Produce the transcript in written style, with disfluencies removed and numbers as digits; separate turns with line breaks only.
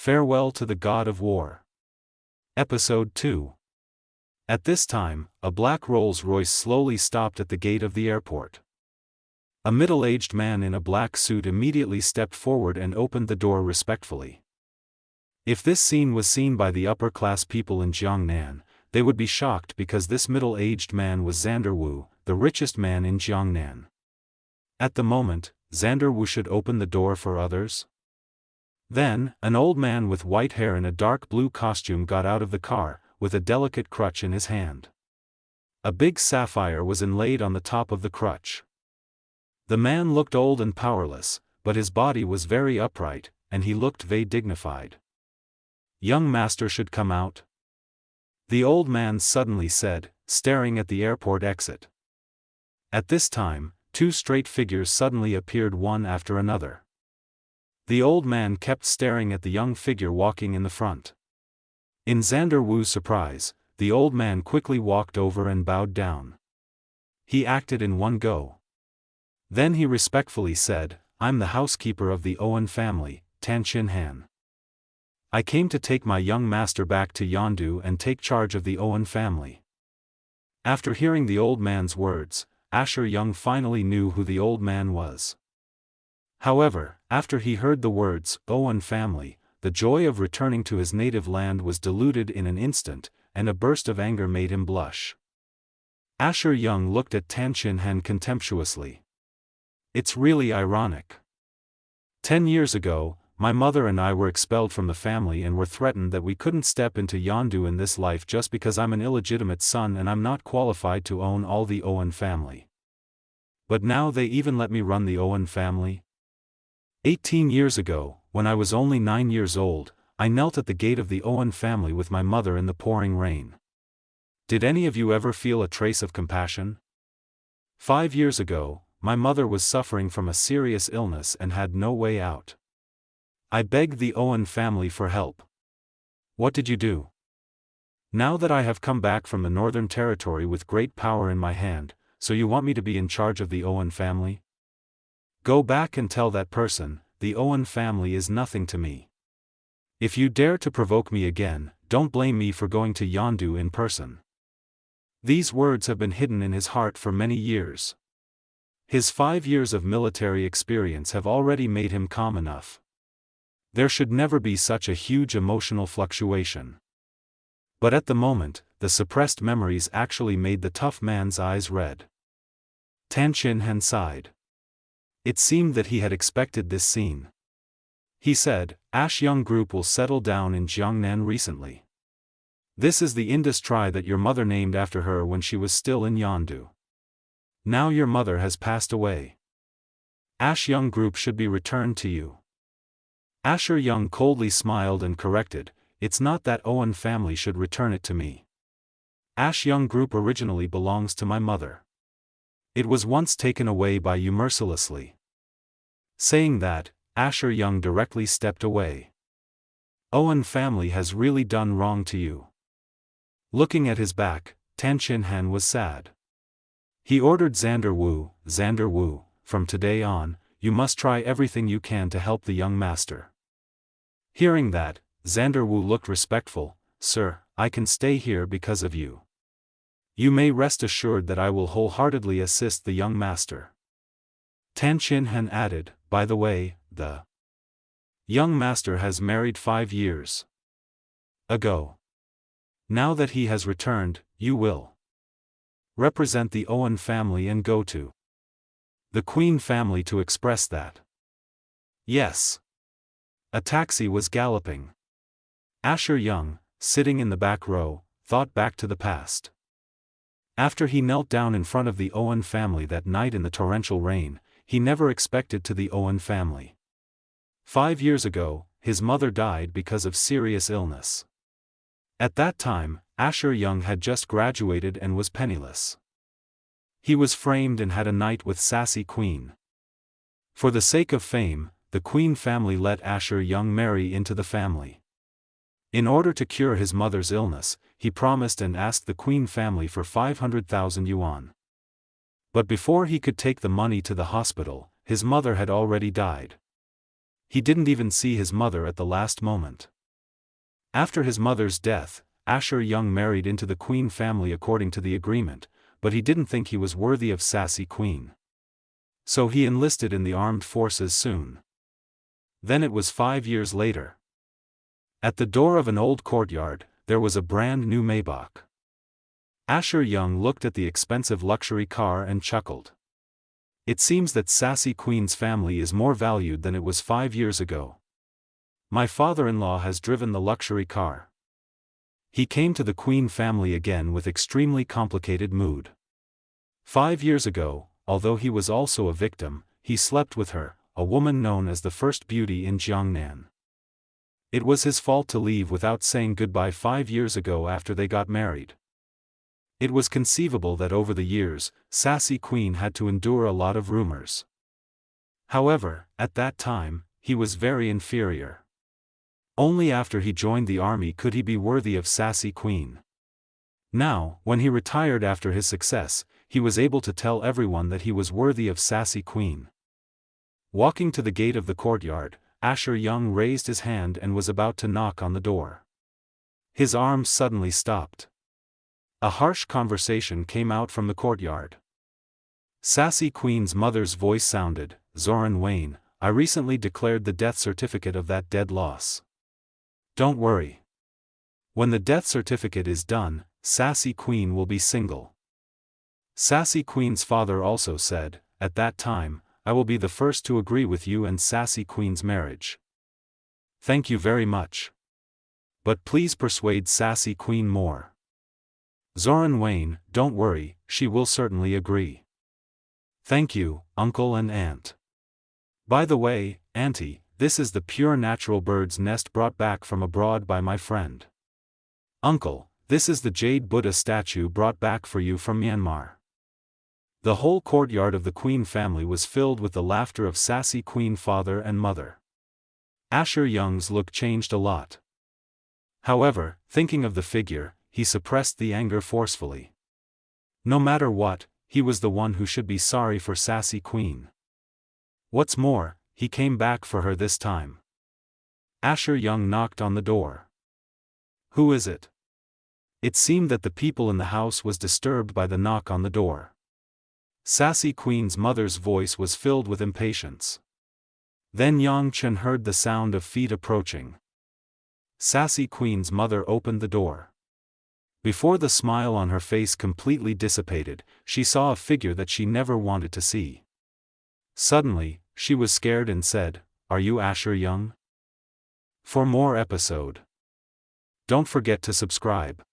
Farewell to the God of War. Episode 2. At this time, a black Rolls-Royce slowly stopped at the gate of the airport. A middle-aged man in a black suit immediately stepped forward and opened the door respectfully. If this scene was seen by the upper-class people in Jiangnan, they would be shocked because this middle-aged man was Xander Wu, the richest man in Jiangnan. At the moment, Xander Wu should open the door for others. Then, an old man with white hair in a dark blue costume got out of the car, with a delicate crutch in his hand. A big sapphire was inlaid on the top of the crutch. The man looked old and powerless, but his body was very upright, and he looked very dignified. "Young master should come out," the old man suddenly said, staring at the airport exit. At this time, two straight figures suddenly appeared one after another. The old man kept staring at the young figure walking in the front. In Xander Wu's surprise, the old man quickly walked over and bowed down. He acted in one go. Then he respectfully said, "I'm the housekeeper of the Owen family, Tan Chin Han. I came to take my young master back to Yondu and take charge of the Owen family." After hearing the old man's words, Asher Young finally knew who the old man was. However, after he heard the words, Owen family, the joy of returning to his native land was diluted in an instant, and a burst of anger made him blush. Asher Young looked at Tan Chin Han contemptuously. "It's really ironic. 10 years ago, my mother and I were expelled from the family and were threatened that we couldn't step into Yondu in this life just because I'm an illegitimate son and I'm not qualified to own all the Owen family. But now they even let me run the Owen family? 18 years ago, when I was only 9 years old, I knelt at the gate of the Owen family with my mother in the pouring rain. Did any of you ever feel a trace of compassion? 5 years ago, my mother was suffering from a serious illness and had no way out. I begged the Owen family for help. What did you do? Now that I have come back from the Northern Territory with great power in my hand, so you want me to be in charge of the Owen family? Go back and tell that person, the Owen family is nothing to me. If you dare to provoke me again, don't blame me for going to Yondu in person." These words have been hidden in his heart for many years. His 5 years of military experience have already made him calm enough. There should never be such a huge emotional fluctuation. But at the moment, the suppressed memories actually made the tough man's eyes red. Tan Chin Han sighed. It seemed that he had expected this scene. He said, "Ash Young Group will settle down in Jiangnan recently. This is the industry that your mother named after her when she was still in Yondu. Now your mother has passed away. Ash Young Group should be returned to you." Asher Young coldly smiled and corrected, "It's not that Owen family should return it to me. Ash Young Group originally belongs to my mother. It was once taken away by you mercilessly." Saying that, Asher Young directly stepped away. "Owen family has really done wrong to you." Looking at his back, Tan Chin Han was sad. He ordered Xander Wu, "From today on, you must try everything you can to help the young master." Hearing that, Xander Wu looked respectful, "Sir, I can stay here because of you. You may rest assured that I will wholeheartedly assist the young master." Tan Chin Han added, "By the way, the young master has married 5 years ago. Now that he has returned, you will represent the Owen family and go to the Queen family to express that." "Yes." A taxi was galloping. Asher Young, sitting in the back row, thought back to the past. After he knelt down in front of the Owen family that night in the torrential rain, he never expected to the Owen family. 5 years ago, his mother died because of serious illness. At that time, Asher Young had just graduated and was penniless. He was framed and had a night with sassy Queen. For the sake of fame, the Queen family let Asher Young marry into the family. In order to cure his mother's illness, he promised and asked the Queen family for 500,000 yuan. But before he could take the money to the hospital, his mother had already died. He didn't even see his mother at the last moment. After his mother's death, Ashur Young married into the Queen family according to the agreement, but he didn't think he was worthy of sassy Queen. So he enlisted in the armed forces soon. Then it was 5 years later. At the door of an old courtyard, there was a brand new Maybach. Ashur Young looked at the expensive luxury car and chuckled. It seems that sassy Queen's family is more valued than it was 5 years ago. My father-in-law has driven the luxury car. He came to the Queen family again with extremely complicated mood. 5 years ago, although he was also a victim, he slept with her, a woman known as the first beauty in Jiangnan. It was his fault to leave without saying goodbye 5 years ago after they got married. It was conceivable that over the years, sassy Queen had to endure a lot of rumors. However, at that time, he was very inferior. Only after he joined the army could he be worthy of sassy Queen. Now, when he retired after his success, he was able to tell everyone that he was worthy of sassy Queen. Walking to the gate of the courtyard, Ashur Young raised his hand and was about to knock on the door. His arms suddenly stopped. A harsh conversation came out from the courtyard. Sassy Queen's mother's voice sounded, "Zoran Wayne, I recently declared the death certificate of that dead loss. Don't worry. When the death certificate is done, sassy Queen will be single." Sassy Queen's father also said, "At that time, I will be the first to agree with you and sassy Queen's marriage. Thank you very much. But please persuade sassy Queen more." Zoran Wayne, "Don't worry, she will certainly agree. Thank you, uncle and aunt. By the way, auntie, this is the pure natural bird's nest brought back from abroad by my friend. Uncle, this is the jade Buddha statue brought back for you from Myanmar." The whole courtyard of the Queen family was filled with the laughter of sassy Queen father and mother. Ashur Young's look changed a lot. However, thinking of the figure, he suppressed the anger forcefully. No matter what, he was the one who should be sorry for sassy Queen. What's more, he came back for her this time. Ashur Young knocked on the door. "Who is it?" It seemed that the people in the house was disturbed by the knock on the door. Sassy Queen's mother's voice was filled with impatience. Then Yang Chen heard the sound of feet approaching. Sassy Queen's mother opened the door. Before the smile on her face completely dissipated, she saw a figure that she never wanted to see. Suddenly, she was scared and said, "Are you Ashur Young?" For more episode, don't forget to subscribe.